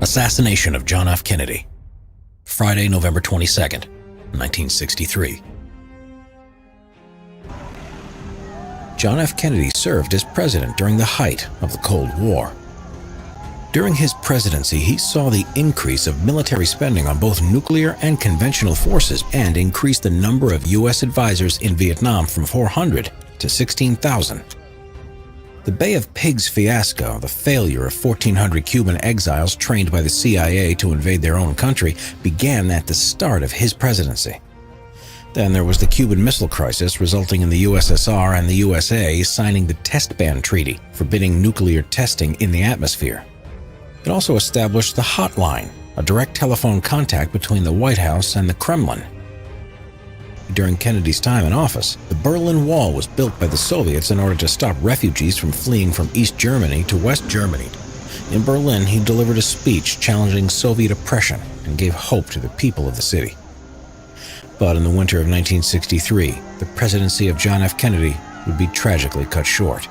Assassination of John F. Kennedy. Friday, November 22nd, 1963. John F. Kennedy served as president during the height of the Cold War. During his presidency, he saw the increase of military spending on both nuclear and conventional forces and increased the number of U.S. advisors in Vietnam from 400 to 16,000. The Bay of Pigs fiasco, the failure of 1,400 Cuban exiles trained by the CIA to invade their own country, began at the start of his presidency. Then there was the Cuban Missile Crisis, resulting in the USSR and the USA signing the Test Ban Treaty, forbidding nuclear testing in the atmosphere. It also established the Hotline, a direct telephone contact between the White House and the Kremlin. During Kennedy's time in office, the Berlin Wall was built by the Soviets in order to stop refugees from fleeing from East Germany to West Germany. In Berlin, he delivered a speech challenging Soviet oppression and gave hope to the people of the city. But in the winter of 1963, the presidency of John F. Kennedy would be tragically cut short.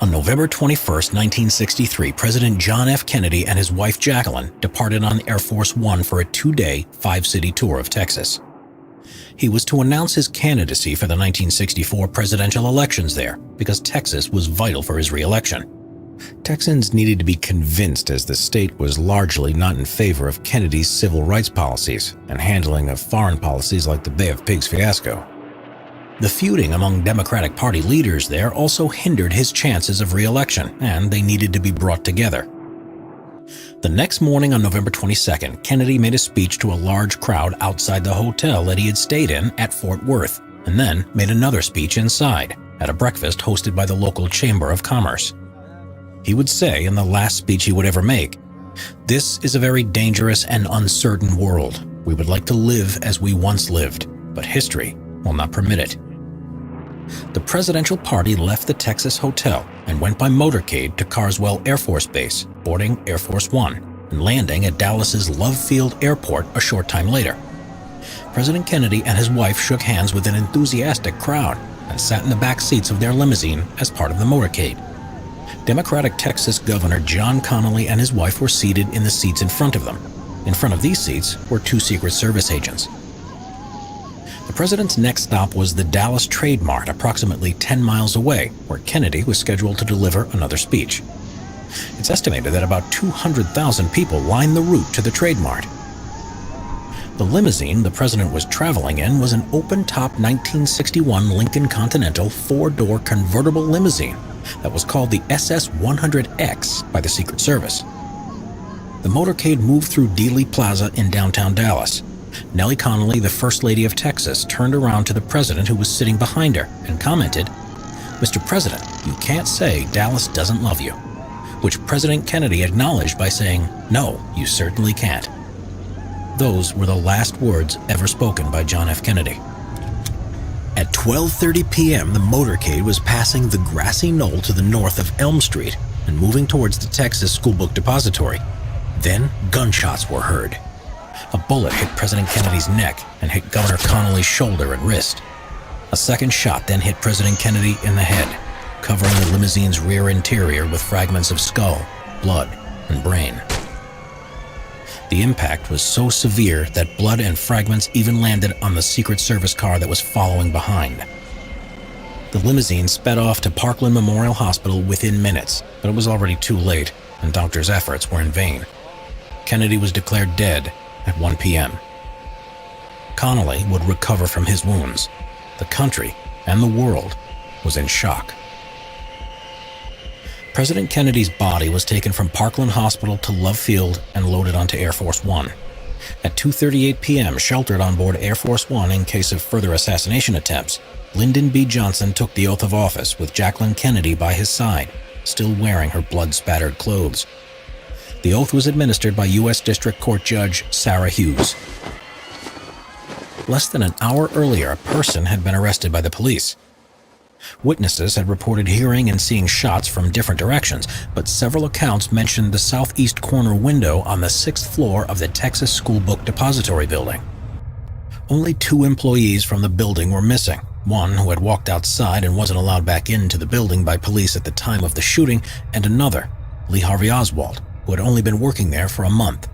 On November 21, 1963, President John F. Kennedy and his wife Jacqueline departed on Air Force One for a 2-day, 5-city tour of Texas. He was to announce his candidacy for the 1964 presidential elections there because Texas was vital for his re-election. Texans needed to be convinced, as the state was largely not in favor of Kennedy's civil rights policies and handling of foreign policies like the Bay of Pigs fiasco. The feuding among Democratic Party leaders there also hindered his chances of re-election, and they needed to be brought together. The next morning on November 22nd, Kennedy made a speech to a large crowd outside the hotel that he had stayed in at Fort Worth, and then made another speech inside, at a breakfast hosted by the local Chamber of Commerce. He would say in the last speech he would ever make, "This is a very dangerous and uncertain world. We would like to live as we once lived, but history will not permit it." The presidential party left the Texas hotel and went by motorcade to Carswell Air Force Base, boarding Air Force One, and landing at Dallas's Love Field Airport a short time later. President Kennedy and his wife shook hands with an enthusiastic crowd and sat in the back seats of their limousine as part of the motorcade. Democratic Texas Governor John Connally and his wife were seated in the seats in front of them. In front of these seats were 2 Secret Service agents. The president's next stop was the Dallas Trade Mart, approximately 10 miles away, where Kennedy was scheduled to deliver another speech. It's estimated that about 200,000 people lined the route to the Trade Mart. The limousine the president was traveling in was an open-top 1961 Lincoln Continental 4-door convertible limousine that was called the SS-100X by the Secret Service. The motorcade moved through Dealey Plaza in downtown Dallas. Nellie Connally, the First Lady of Texas, turned around to the president who was sitting behind her and commented, "Mr. President, you can't say Dallas doesn't love you," which President Kennedy acknowledged by saying, "No, you certainly can't." Those were the last words ever spoken by John F. Kennedy. At 12:30 p.m., the motorcade was passing the grassy knoll to the north of Elm Street and moving towards the Texas School Book Depository. Then gunshots were heard. A bullet hit President Kennedy's neck and hit Governor Connally's shoulder and wrist. A second shot then hit President Kennedy in the head, covering the limousine's rear interior with fragments of skull, blood, and brain. The impact was so severe that blood and fragments even landed on the Secret Service car that was following behind. The limousine sped off to Parkland Memorial Hospital within minutes, but it was already too late, and doctors' efforts were in vain. Kennedy was declared dead at 1 p.m. Connally would recover from his wounds. The country and the world was in shock. President Kennedy's body was taken from Parkland Hospital to Love Field and loaded onto Air Force One. At 2:38 p.m., sheltered on board Air Force One in case of further assassination attempts, Lyndon B. Johnson took the oath of office with Jacqueline Kennedy by his side, still wearing her blood-spattered clothes. The oath was administered by U.S. District Court Judge Sarah Hughes. Less than an hour earlier, a person had been arrested by the police. Witnesses had reported hearing and seeing shots from different directions, but several accounts mentioned the southeast corner window on the 6th floor of the Texas School Book Depository building. Only 2 employees from the building were missing, one who had walked outside and wasn't allowed back into the building by police at the time of the shooting, and another, Lee Harvey Oswald, who had only been working there for a month.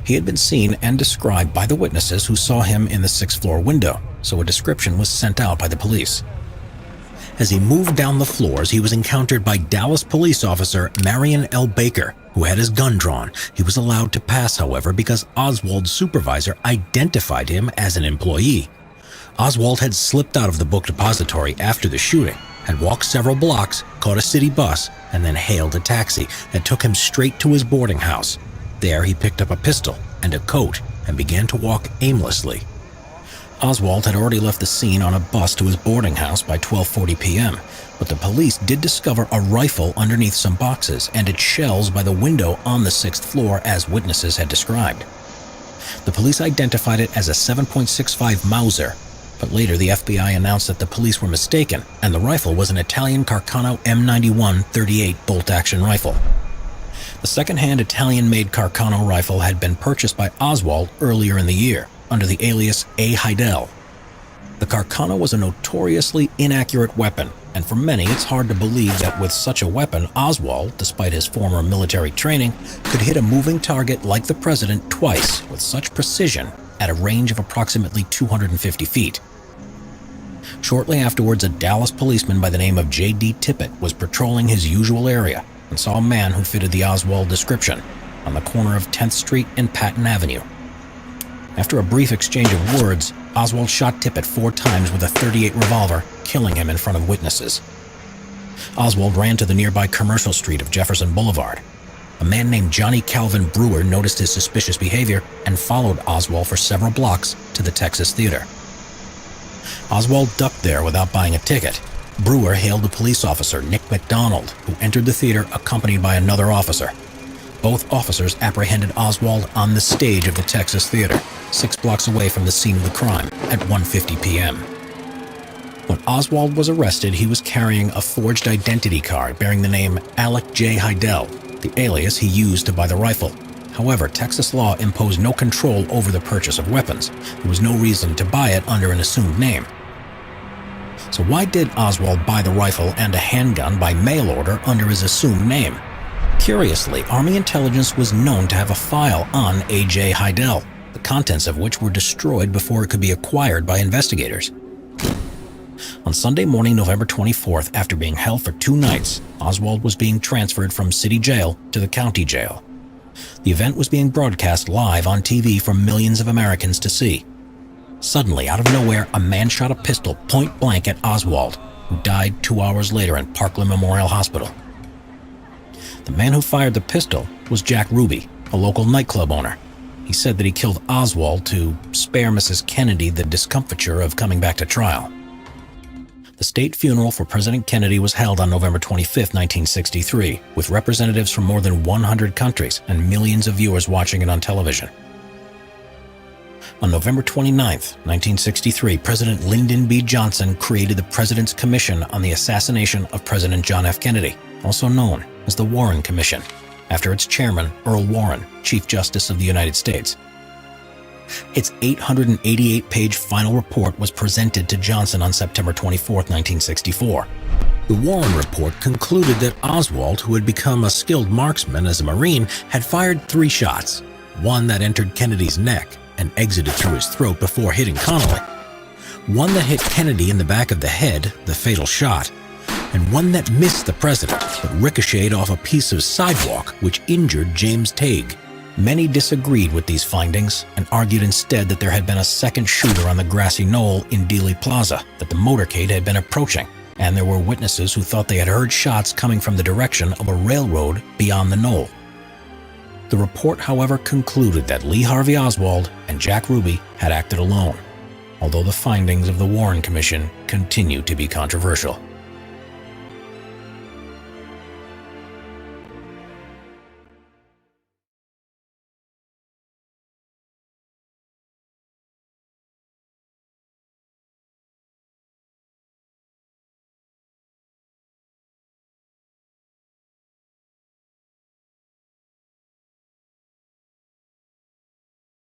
He had been seen and described by the witnesses who saw him in the sixth-floor window, so a description was sent out by the police. As he moved down the floors, he was encountered by Dallas police officer Marion L. Baker, who had his gun drawn. He was allowed to pass, however, because Oswald's supervisor identified him as an employee. Oswald had slipped out of the book depository after the shooting, had walked several blocks, caught a city bus, and then hailed a taxi that took him straight to his boarding house. There he picked up a pistol and a coat and began to walk aimlessly. Oswald had already left the scene on a bus to his boarding house by 12:40 p.m., but the police did discover a rifle underneath some boxes and its shells by the window on the sixth floor as witnesses had described. The police identified it as a 7.65 Mauser, but later the FBI announced that the police were mistaken and the rifle was an Italian Carcano M91 38 bolt-action rifle. The second-hand Italian-made Carcano rifle had been purchased by Oswald earlier in the year under the alias A. Heidel. The Carcano was a notoriously inaccurate weapon, and for many it's hard to believe that with such a weapon, Oswald, despite his former military training, could hit a moving target like the president twice with such precision at a range of approximately 250 feet. Shortly afterwards, a Dallas policeman by the name of J.D. Tippett was patrolling his usual area and saw a man who fitted the Oswald description on the corner of 10th Street and Patton Avenue. After a brief exchange of words, Oswald shot Tippett 4 times with a .38 revolver, killing him in front of witnesses. Oswald ran to the nearby Commercial Street of Jefferson Boulevard. A man named Johnny Calvin Brewer noticed his suspicious behavior and followed Oswald for several blocks to the Texas Theater. Oswald ducked there without buying a ticket. Brewer hailed the police officer, Nick McDonald, who entered the theater accompanied by another officer. Both officers apprehended Oswald on the stage of the Texas Theater, 6 blocks away from the scene of the crime, at 1:50 p.m. When Oswald was arrested, he was carrying a forged identity card bearing the name Alec J. Heidel, the alias he used to buy the rifle. However, Texas law imposed no control over the purchase of weapons. There was no reason to buy it under an assumed name. So why did Oswald buy the rifle and a handgun by mail order under his assumed name? Curiously, Army intelligence was known to have a file on A.J. Heidel, the contents of which were destroyed before it could be acquired by investigators. On Sunday morning, November 24th, after being held for 2 nights, Oswald was being transferred from city jail to the county jail. The event was being broadcast live on TV for millions of Americans to see. Suddenly, out of nowhere, a man shot a pistol point blank at Oswald, who died 2 hours later in Parkland Memorial Hospital. The man who fired the pistol was Jack Ruby, a local nightclub owner. He said that he killed Oswald to spare Mrs. Kennedy the discomfiture of coming back to trial. The state funeral for President Kennedy was held on November 25, 1963, with representatives from more than 100 countries and millions of viewers watching it on television. On November 29, 1963, President Lyndon B. Johnson created the President's Commission on the Assassination of President John F. Kennedy, also known as the Warren Commission, after its chairman, Earl Warren, Chief Justice of the United States. Its 888-page final report was presented to Johnson on September 24, 1964. The Warren report concluded that Oswald, who had become a skilled marksman as a Marine, had fired 3 shots, one that entered Kennedy's neck and exited through his throat before hitting Connally, one that hit Kennedy in the back of the head, the fatal shot, and one that missed the president but ricocheted off a piece of sidewalk which injured James Tague. Many disagreed with these findings and argued instead that there had been a second shooter on the grassy knoll in Dealey Plaza that the motorcade had been approaching, and there were witnesses who thought they had heard shots coming from the direction of a railroad beyond the knoll. The report, however, concluded that Lee Harvey Oswald and Jack Ruby had acted alone, although the findings of the Warren Commission continue to be controversial.